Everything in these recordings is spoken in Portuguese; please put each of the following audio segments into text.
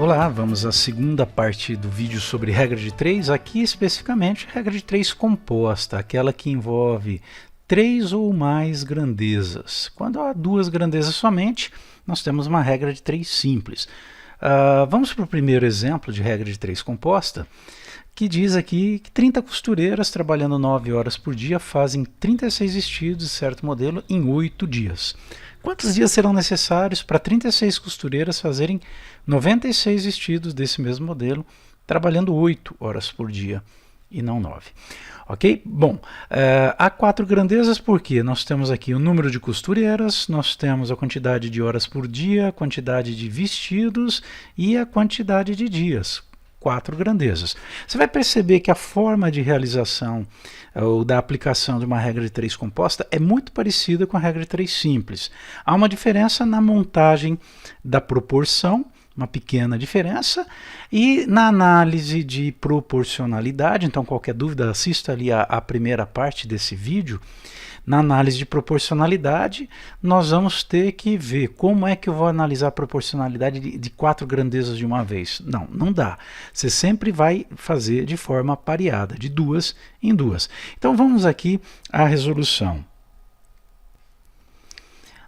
Olá, vamos à segunda parte do vídeo sobre regra de 3, aqui especificamente regra de 3 composta, aquela que envolve 3 ou mais grandezas. Quando há duas grandezas somente, nós temos uma regra de 3 simples. Vamos para o primeiro exemplo de regra de 3 composta, que diz aqui que 30 costureiras trabalhando 9 horas por dia fazem 36 vestidos de certo modelo em 8 dias. Quantos dias serão necessários para 36 costureiras fazerem 96 vestidos desse mesmo modelo, trabalhando 8 horas por dia e não 9? Ok? Bom, há 4 grandezas porque nós temos aqui o número de costureiras, nós temos a quantidade de horas por dia, a quantidade de vestidos e a quantidade de dias. 4 grandezas. Você vai perceber que a forma de realização ou da aplicação de uma regra de 3 composta é muito parecida com a regra de 3 simples. Há uma diferença na montagem da proporção, uma pequena diferença, e na análise de proporcionalidade. Então, qualquer dúvida, assista ali a primeira parte desse vídeo. Na análise de proporcionalidade, nós vamos ter que ver como é que eu vou analisar a proporcionalidade de 4 grandezas de uma vez. Não, não dá. Você sempre vai fazer de forma pareada, de 2 em 2. Então vamos aqui à resolução.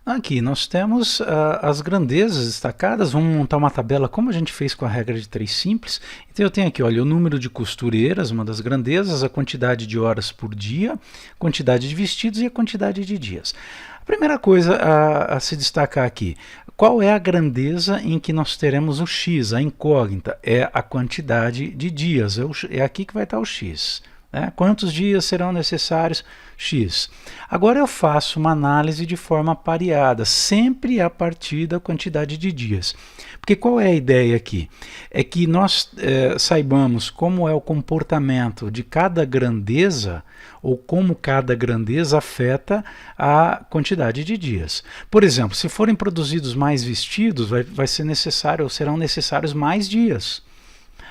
Aqui nós temos as grandezas destacadas. Vamos montar uma tabela como a gente fez com a regra de 3 simples. Então eu tenho aqui, olha, o número de costureiras, uma das grandezas, a quantidade de horas por dia, quantidade de vestidos e a quantidade de dias. A primeira coisa a se destacar aqui, qual é a grandeza em que nós teremos o x, a incógnita? É a quantidade de dias, é aqui que vai estar o x. Quantos dias serão necessários? X. Agora eu faço uma análise de forma pareada, sempre a partir da quantidade de dias. Porque qual é a ideia aqui? É que nós saibamos como é o comportamento de cada grandeza, ou como cada grandeza afeta a quantidade de dias. Por exemplo, se forem produzidos mais vestidos, vai ser necessário, ou serão necessários mais dias.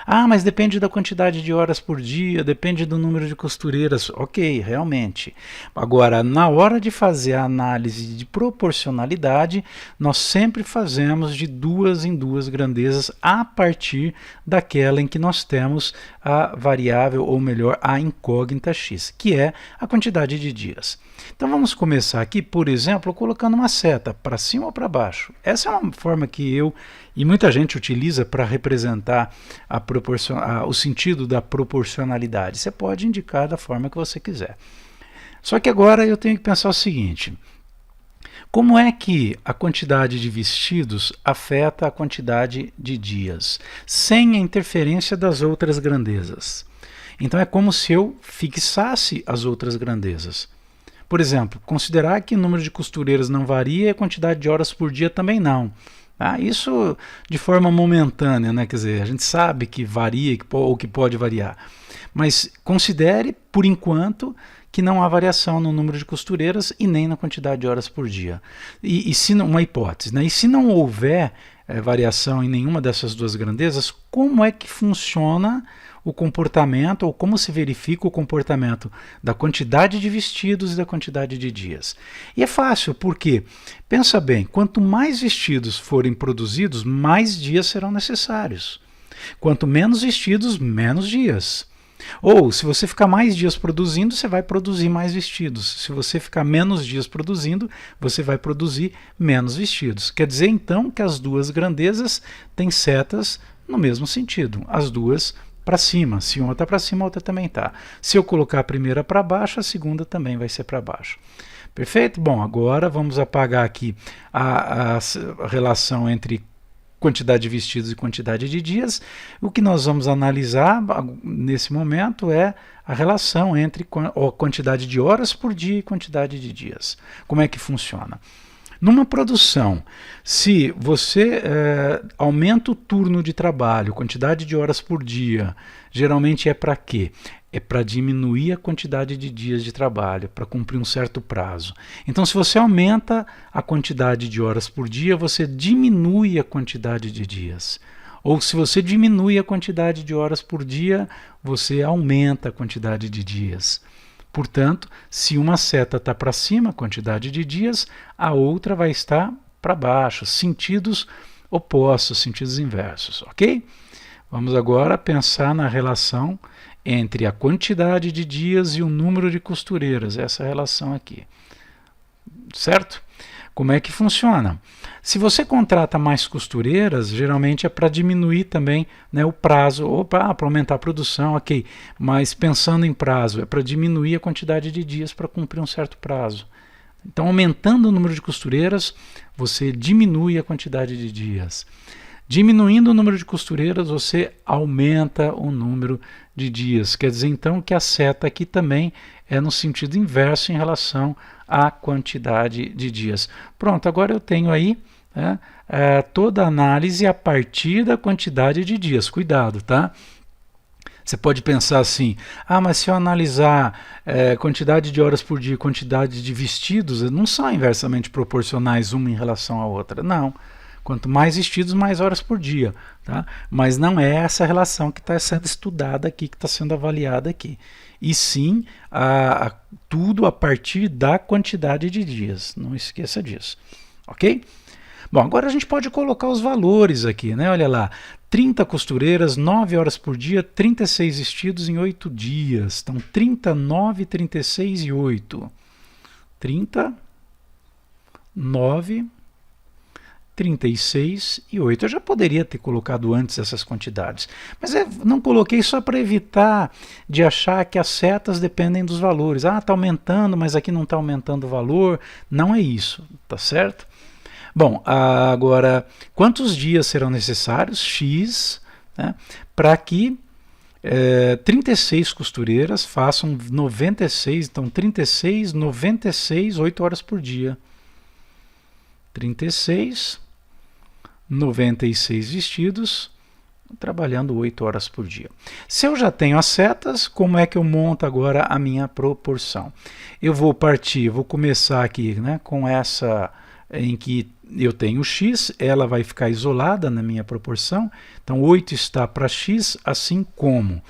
Ah, mas depende da quantidade de horas por dia, depende do número de costureiras. Ok, realmente. Agora, na hora de fazer a análise de proporcionalidade, nós sempre fazemos de 2 em 2 grandezas a partir daquela em que nós temos a variável, ou melhor, a incógnita x, que é a quantidade de dias. Então vamos começar aqui, por exemplo, colocando uma seta para cima ou para baixo. Essa é uma forma que eu e muita gente utiliza para representar o sentido da proporcionalidade. Você pode indicar da forma que você quiser. Só que agora eu tenho que pensar o seguinte: como é que a quantidade de vestidos afeta a quantidade de dias, sem a interferência das outras grandezas? Então é como se eu fixasse as outras grandezas. Por exemplo, considerar que o número de costureiras não varia e a quantidade de horas por dia também não. Isso de forma momentânea, né? Quer dizer, a gente sabe que varia ou que pode variar, mas considere, por enquanto, que não há variação no número de costureiras e nem na quantidade de horas por dia. E se não, uma hipótese, né? E se não houver variação em nenhuma dessas duas grandezas, como é que funciona o comportamento, ou como se verifica o comportamento da quantidade de vestidos e da quantidade de dias? E é fácil, porque, pensa bem, quanto mais vestidos forem produzidos, mais dias serão necessários. Quanto menos vestidos, menos dias. Ou, se você ficar mais dias produzindo, você vai produzir mais vestidos. Se você ficar menos dias produzindo, você vai produzir menos vestidos. Quer dizer, então, que as duas grandezas têm setas no mesmo sentido. As duas para cima. Se uma está para cima, a outra também está. Se eu colocar a primeira para baixo, a segunda também vai ser para baixo. Perfeito? Bom, agora vamos apagar aqui a relação entre quantidade de vestidos e quantidade de dias. O que nós vamos analisar nesse momento é a relação entre a quantidade de horas por dia e quantidade de dias. Como é que funciona? Numa produção, se você aumenta o turno de trabalho, quantidade de horas por dia, geralmente é para quê? É para diminuir a quantidade de dias de trabalho, para cumprir um certo prazo. Então, se você aumenta a quantidade de horas por dia, você diminui a quantidade de dias. Ou se você diminui a quantidade de horas por dia, você aumenta a quantidade de dias. Portanto, se uma seta está para cima, a quantidade de dias, a outra vai estar para baixo. Sentidos opostos, sentidos inversos, ok? Vamos agora pensar na relação entre a quantidade de dias e o número de costureiras, essa relação aqui, certo? Como é que funciona? Se você contrata mais costureiras, geralmente é para diminuir também, né, o prazo, ou para aumentar a produção, ok, mas pensando em prazo, é para diminuir a quantidade de dias para cumprir um certo prazo. Então, aumentando o número de costureiras, você diminui a quantidade de dias. Diminuindo o número de costureiras, você aumenta o número de dias. Quer dizer, então, que a seta aqui também é no sentido inverso em relação à quantidade de dias. Pronto, agora eu tenho aí, né, toda a análise a partir da quantidade de dias. Cuidado, tá? Você pode pensar assim, mas se eu analisar quantidade de horas por dia, quantidade de vestidos, não são inversamente proporcionais uma em relação à outra. Não. Quanto mais vestidos, mais horas por dia. Tá? Mas não é essa relação que está sendo estudada aqui, que está sendo avaliada aqui. E sim, tudo a partir da quantidade de dias. Não esqueça disso. Ok? Bom, agora a gente pode colocar os valores aqui, né? Olha lá, 30 costureiras, 9 horas por dia, 36 vestidos em 8 dias. Então, 39, 36 e 8. 30, 9, 36 e 8. Eu já poderia ter colocado antes essas quantidades, mas não coloquei só para evitar de achar que as setas dependem dos valores. Está aumentando, mas aqui não está aumentando o valor. Não é isso, tá certo? Bom, agora, quantos dias serão necessários? X, né, para que 36 costureiras façam 96, então 36, 96, 8 horas por dia. 36, 96 vestidos, trabalhando 8 horas por dia. Se eu já tenho as setas, como é que eu monto agora a minha proporção? Eu vou começar aqui, né, com essa em que eu tenho x, ela vai ficar isolada na minha proporção, então 8 está para x, assim como.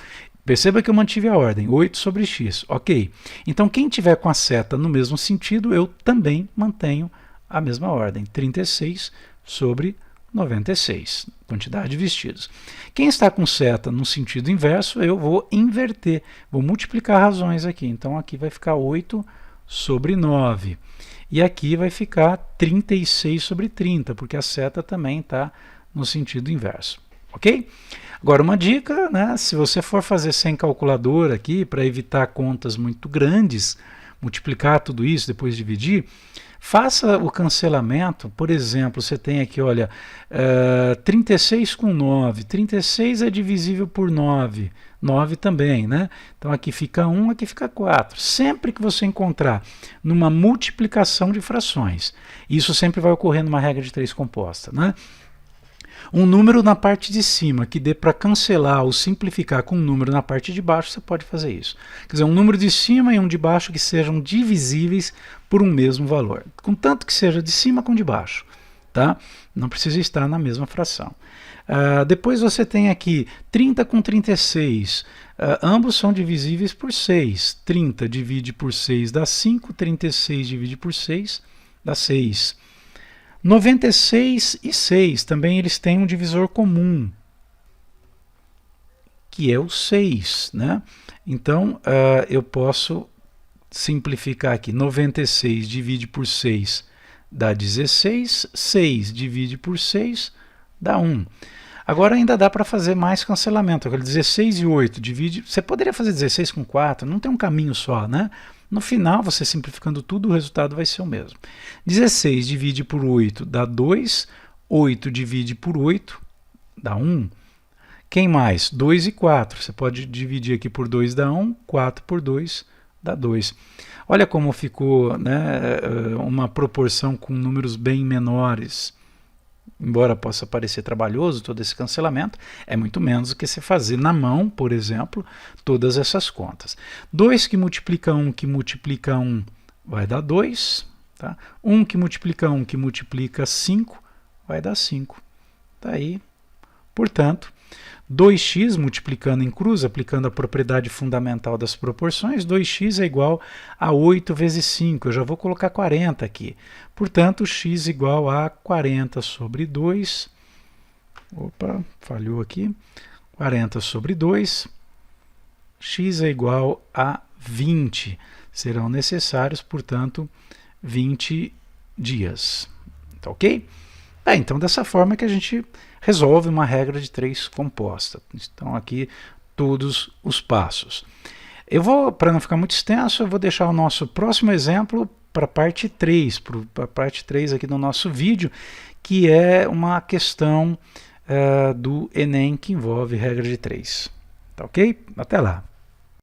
Perceba que eu mantive a ordem, 8 sobre x, ok. Então quem tiver com a seta no mesmo sentido, eu também mantenho a mesma ordem, 36 sobre 96, quantidade de vestidos. Quem está com seta no sentido inverso, eu vou inverter, vou multiplicar razões aqui, então aqui vai ficar 8 sobre 9. E aqui vai ficar 36 sobre 30, porque a seta também está no sentido inverso. Ok? Agora, uma dica, né? Se você for fazer sem calculadora aqui, para evitar contas muito grandes, multiplicar tudo isso, depois dividir, faça o cancelamento. Por exemplo, você tem aqui, olha, 36 com 9. 36 é divisível por 9. 9 também, né? Então aqui fica 1, aqui fica 4. Sempre que você encontrar numa multiplicação de frações, isso sempre vai ocorrer numa regra de 3 composta, né? Um número na parte de cima que dê para cancelar ou simplificar com um número na parte de baixo, você pode fazer isso. Quer dizer, um número de cima e um de baixo que sejam divisíveis por um mesmo valor. Contanto que seja de cima com de baixo. Tá? Não precisa estar na mesma fração. Depois você tem aqui 30 com 36. Ambos são divisíveis por 6. 30 divide por 6 dá 5. 36 divide por 6 dá 6. 96 e 6 também eles têm um divisor comum, que é o 6. Né? Então, eu posso simplificar aqui. 96 divide por 6 dá 16. 6 divide por 6 dá 1. Agora ainda dá para fazer mais cancelamento. 16 e 8 divide... Você poderia fazer 16 com 4, não tem um caminho só, né? No final, você simplificando tudo, o resultado vai ser o mesmo. 16 divide por 8 dá 2. 8 divide por 8 dá 1. Quem mais? 2 e 4. Você pode dividir aqui por 2 dá 1. 4 por 2 dá 2. Olha como ficou, né, uma proporção com números bem menores. Embora possa parecer trabalhoso todo esse cancelamento, é muito menos do que você fazer na mão, por exemplo, todas essas contas. 2 que multiplica 1 vai dar 2. Tá? 1 que multiplica 1 que multiplica 5 vai dar 5. Tá aí. Portanto, 2x multiplicando em cruz, aplicando a propriedade fundamental das proporções, 2x é igual a 8 vezes 5. Eu já vou colocar 40 aqui. Portanto, x igual a 40 sobre 2 Opa, falhou aqui. 40 sobre 2, x é igual a 20. Serão necessários, portanto, 20 dias. Tá ok? Então, dessa forma que a gente resolve uma regra de 3 composta. Estão aqui todos os passos. Eu vou, para não ficar muito extenso, eu vou deixar o nosso próximo exemplo para a parte 3, para a parte 3 aqui do nosso vídeo, que é uma questão do Enem que envolve regra de 3. Tá ok? Até lá!